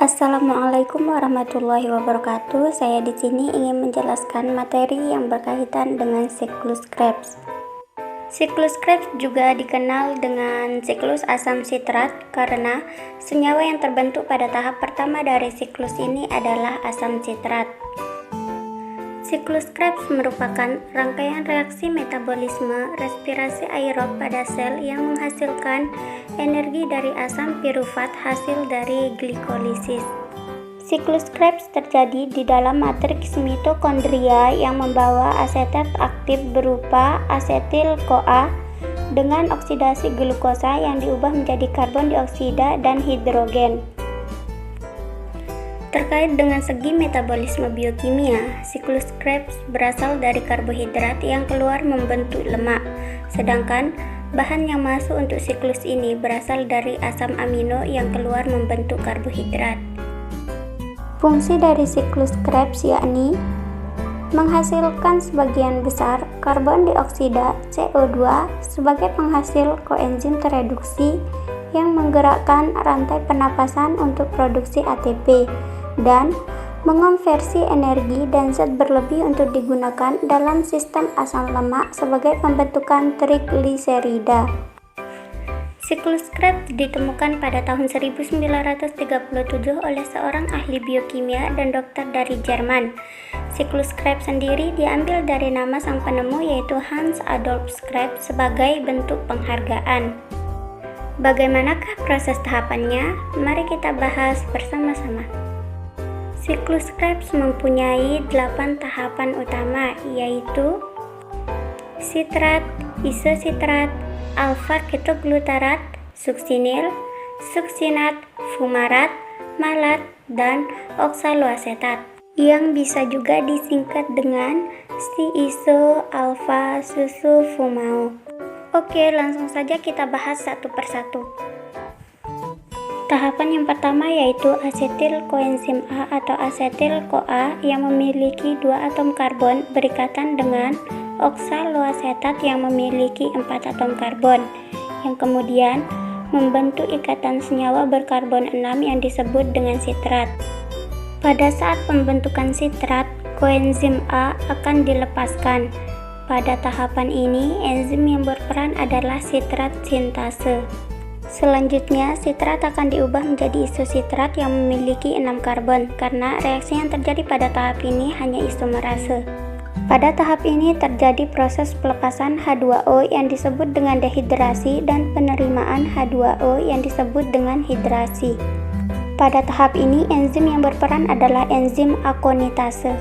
Assalamualaikum warahmatullahi wabarakatuh. Saya di sini ingin menjelaskan materi yang berkaitan dengan siklus Krebs. Siklus Krebs juga dikenal dengan siklus asam sitrat karena senyawa yang terbentuk pada tahap pertama dari siklus ini adalah asam sitrat. Siklus Krebs merupakan rangkaian reaksi metabolisme respirasi aerob pada sel yang menghasilkan energi dari asam pirufat hasil dari glikolisis. Siklus Krebs terjadi di dalam matriks mitokondria yang membawa asetat aktif berupa asetil-CoA dengan oksidasi glukosa yang diubah menjadi karbon dioksida dan hidrogen. Terkait dengan segi metabolisme biokimia, siklus Krebs berasal dari karbohidrat yang keluar membentuk lemak, sedangkan bahan yang masuk untuk siklus ini berasal dari asam amino yang keluar membentuk karbohidrat. Fungsi dari siklus Krebs yakni menghasilkan sebagian besar karbon dioksida CO2 sebagai penghasil koenzim tereduksi yang menggerakkan rantai pernapasan untuk produksi ATP dan mengonversi energi dan zat berlebih untuk digunakan dalam sistem asam lemak sebagai pembentukan trigliserida. Siklus Krebs ditemukan pada tahun 1937 oleh seorang ahli biokimia dan dokter dari Jerman. Siklus Krebs sendiri diambil dari nama sang penemu yaitu Hans Adolf Krebs sebagai bentuk penghargaan. Bagaimanakah proses tahapannya? Mari kita bahas bersama-sama. Siklus Krebs mempunyai 8 tahapan utama yaitu sitrat, isositrat, alfa-ketoglutarat, suksinil, suksinat, fumarat, malat, dan oksaloasetat yang bisa juga disingkat dengan si-iso-alfa-susu-fumao. Oke, langsung saja kita bahas satu persatu. Tahapan yang pertama yaitu asetil koenzim A atau asetil-CoA yang memiliki 2 atom karbon berikatan dengan oksaloasetat yang memiliki 4 atom karbon, yang kemudian membentuk ikatan senyawa berkarbon 6 yang disebut dengan sitrat. Pada saat pembentukan sitrat, koenzim A akan dilepaskan. Pada tahapan ini, enzim yang berperan adalah sitrat sintase. Selanjutnya, sitrat akan diubah menjadi isositrat yang memiliki 6 karbon karena reaksi yang terjadi pada tahap ini hanya isomerase. Pada tahap ini terjadi proses pelepasan H2O yang disebut dengan dehidrasi dan penerimaan H2O yang disebut dengan hidrasi. Pada tahap ini, enzim yang berperan adalah enzim akonitase.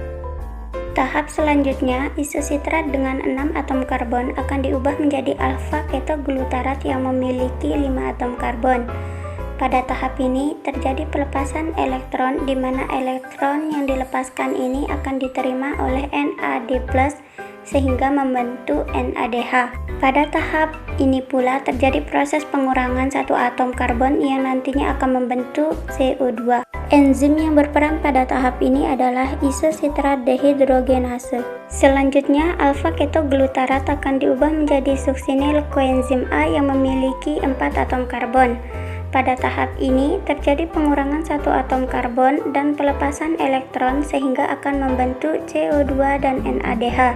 Tahap selanjutnya, isositrat dengan 6 atom karbon akan diubah menjadi alfa-ketoglutarat yang memiliki 5 atom karbon. Pada tahap ini terjadi pelepasan elektron di mana elektron yang dilepaskan ini akan diterima oleh NAD+ sehingga membentuk NADH. Pada tahap ini pula terjadi proses pengurangan satu atom karbon yang nantinya akan membentuk CO2. Enzim yang berperan pada tahap ini adalah isositrat dehidrogenase. Selanjutnya, alfa-ketoglutarat akan diubah menjadi suksinil koenzim A yang memiliki 4 atom karbon. Pada tahap ini terjadi pengurangan satu atom karbon dan pelepasan elektron sehingga akan membentuk CO2 dan NADH.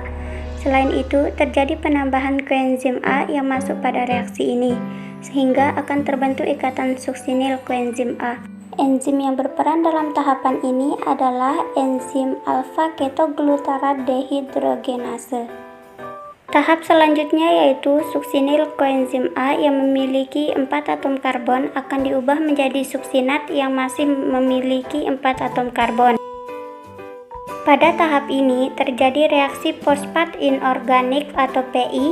Selain itu, terjadi penambahan koenzim A yang masuk pada reaksi ini, sehingga akan terbentuk ikatan suksinil koenzim A. Enzim yang berperan dalam tahapan ini adalah enzim alfa-ketoglutarat dehidrogenase. Tahap selanjutnya yaitu suksinil koenzim A yang memiliki 4 atom karbon akan diubah menjadi suksinat yang masih memiliki 4 atom karbon. Pada tahap ini terjadi reaksi fosfat inorganik atau PI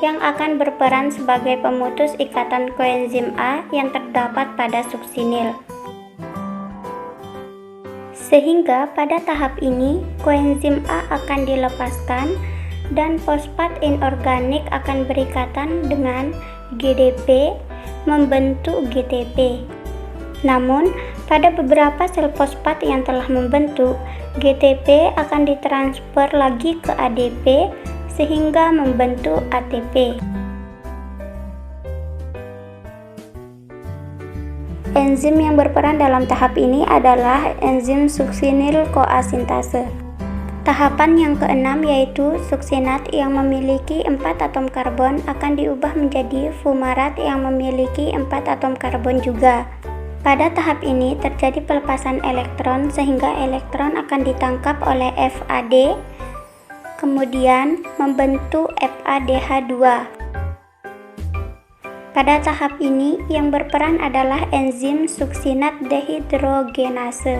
yang akan berperan sebagai pemutus ikatan koenzim A yang terdapat pada suksinil. Sehingga pada tahap ini koenzim A akan dilepaskan dan fosfat inorganik akan berikatan dengan GDP membentuk GTP. Namun, pada beberapa sel fosfat yang telah membentuk, GTP akan ditransfer lagi ke ADP sehingga membentuk ATP. Enzim yang berperan dalam tahap ini adalah enzim suksinil-CoA sintase. Tahapan yang keenam yaitu suksinat yang memiliki 4 atom karbon akan diubah menjadi fumarat yang memiliki 4 atom karbon juga. Pada tahap ini terjadi pelepasan elektron sehingga elektron akan ditangkap oleh FAD, kemudian membentuk FADH2. Pada tahap ini yang berperan adalah enzim suksinat dehidrogenase.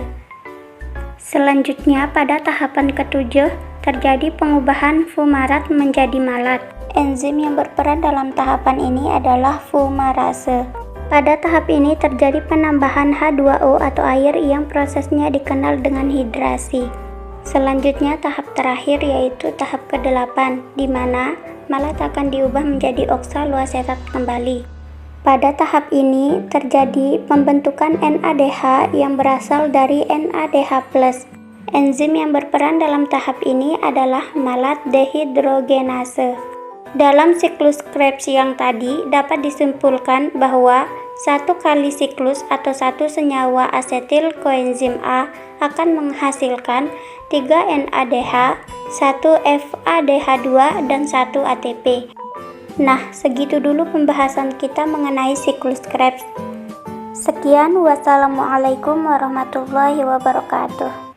Selanjutnya pada tahapan ketujuh terjadi pengubahan fumarat menjadi malat. Enzim yang berperan dalam tahapan ini adalah fumarase. Pada tahap ini terjadi penambahan H2O atau air yang prosesnya dikenal dengan hidrasi. Selanjutnya tahap terakhir yaitu tahap ke-8 di mana malat akan diubah menjadi oksaloasetat kembali. Pada tahap ini terjadi pembentukan NADH yang berasal dari NADH+. Enzim yang berperan dalam tahap ini adalah malat dehidrogenase. Dalam siklus Krebs yang tadi dapat disimpulkan bahwa satu kali siklus atau satu senyawa asetil koenzim A akan menghasilkan 3 NADH, 1 FADH2, dan 1 ATP. Nah, segitu dulu pembahasan kita mengenai siklus Krebs. Sekian, wassalamualaikum warahmatullahi wabarakatuh.